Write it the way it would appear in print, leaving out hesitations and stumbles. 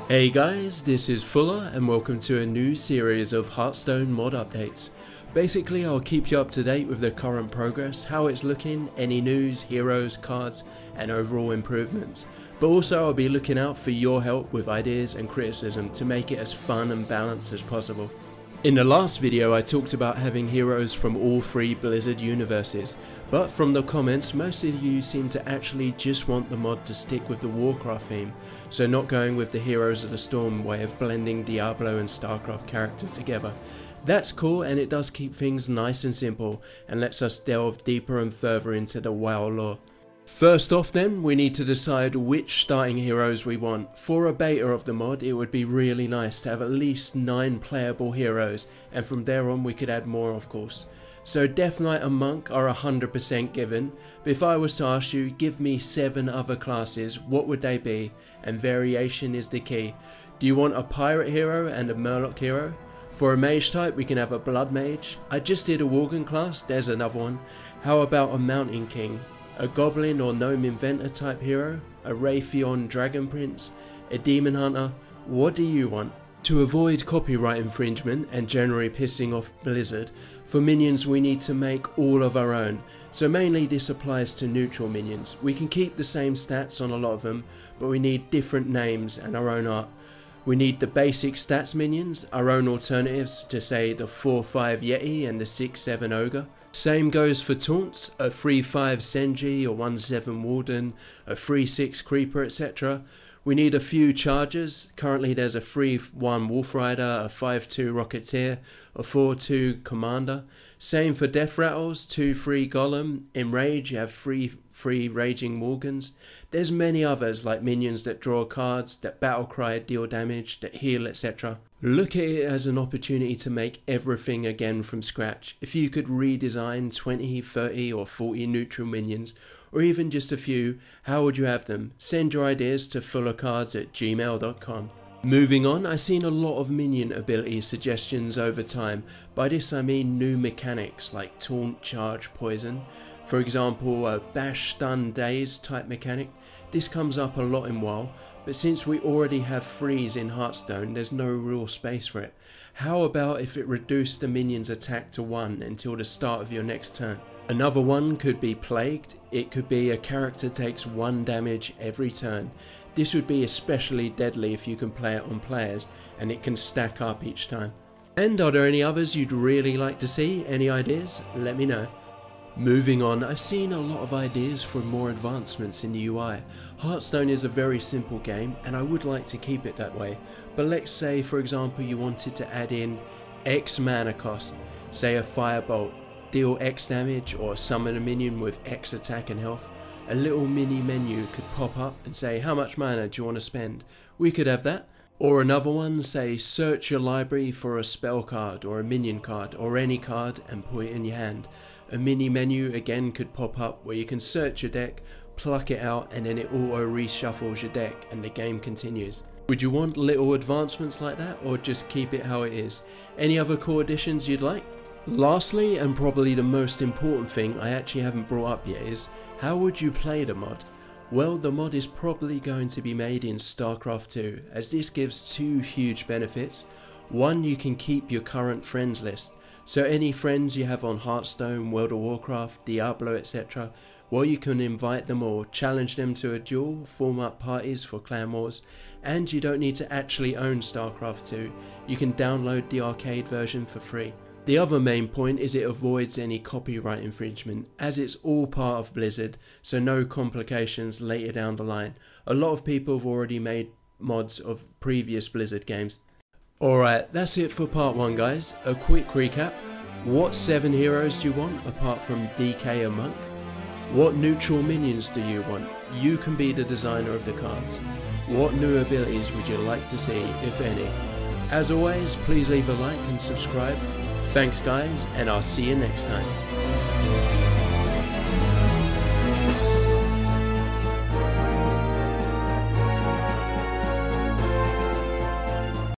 Hey guys, this is Fuller and welcome to a new series of Hearthstone mod updates. Basically, I'll keep you up to date with the current progress, how it's looking, any news, heroes, cards and overall improvements. But also I'll be looking out for your help with ideas and criticism to make it as fun and balanced as possible. In the last video I talked about having heroes from all three Blizzard universes, but from the comments most of you seem to actually just want the mod to stick with the Warcraft theme, so not going with the Heroes of the Storm way of blending Diablo and Starcraft characters together. That's cool, and it does keep things nice and simple and lets us delve deeper and further into the WoW lore. First off then, we need to decide which starting heroes we want. For a beta of the mod, it would be really nice to have at least 9 playable heroes, and from there on we could add more of course. So Death Knight and Monk are 100% given, but if I was to ask you, give me 7 other classes, what would they be? And variation is the key. Do you want a Pirate hero and a Murloc hero? For a Mage type we can have a Blood Mage. I just did a Worgen class, there's another one. How about a Mountain King? A Goblin or Gnome Inventor type hero? A Raytheon Dragon Prince? A Demon Hunter? What do you want? To avoid copyright infringement and generally pissing off Blizzard, for minions we need to make all of our own, so mainly this applies to neutral minions. We can keep the same stats on a lot of them, but we need different names and our own art. We need the basic stats minions, our own alternatives to say the 4-5 Yeti and the 6-7 Ogre. Same goes for taunts, a 3-5 Senji, a 1-7 Warden, a 3-6 Creeper, etc. We need a few chargers. Currently there's a 3-1 Wolf Rider, a 5-2 Rocketeer, a 4-2 Commander. Same for Death Rattles, 2-3 Golem. In Rage you have 3 Raging Worgens. There's many others like minions that draw cards, that battle cry, deal damage, that heal, etc. Look at it as an opportunity to make everything again from scratch. If you could redesign 20, 30 or 40 neutral minions, or even just a few, how would you have them? Send your ideas to fullercards@gmail.com. Moving on, I've seen a lot of minion ability suggestions over time. By this I mean new mechanics like taunt, charge, poison. For example, a bash, stun, daze type mechanic. This comes up a lot in WoW, but since we already have freeze in Hearthstone, there's no real space for it. How about if it reduced the minion's attack to 1 until the start of your next turn? Another one could be Plagued. It could be a character takes 1 damage every turn. This would be especially deadly if you can play it on players, and it can stack up each time. And are there any others you'd really like to see? Any ideas? Let me know. Moving on, I've seen a lot of ideas for more advancements in the UI. Hearthstone is a very simple game and I would like to keep it that way, but let's say for example you wanted to add in X mana cost, say a Firebolt, deal X damage or summon a minion with X attack and health. A little mini menu could pop up and say how much mana do you want to spend. We could have that. Or another one, say search your library for a spell card or a minion card or any card and put it in your hand. A mini menu again could pop up where you can search your deck, pluck it out and then it auto reshuffles your deck and the game continues. Would you want little advancements like that or just keep it how it is? Any other core additions you'd like? Lastly, and probably the most important thing I actually haven't brought up yet, is how would you play the mod? Well, the mod is probably going to be made in StarCraft 2, as this gives 2 huge benefits. One, you can keep your current friends list. So any friends you have on Hearthstone, World of Warcraft, Diablo, etc. well, you can invite them or challenge them to a duel, form up parties for clan wars, and you don't need to actually own StarCraft 2. You can download the arcade version for free. The other main point is it avoids any copyright infringement, as it's all part of Blizzard, so no complications later down the line. A lot of people have already made mods of previous Blizzard games. Alright, that's it for part 1 guys. A quick recap. What 7 heroes do you want apart from DK and Monk? What neutral minions do you want? You can be the designer of the cards. What new abilities would you like to see, if any? As always, please leave a like and subscribe. Thanks guys, and I'll see you next time.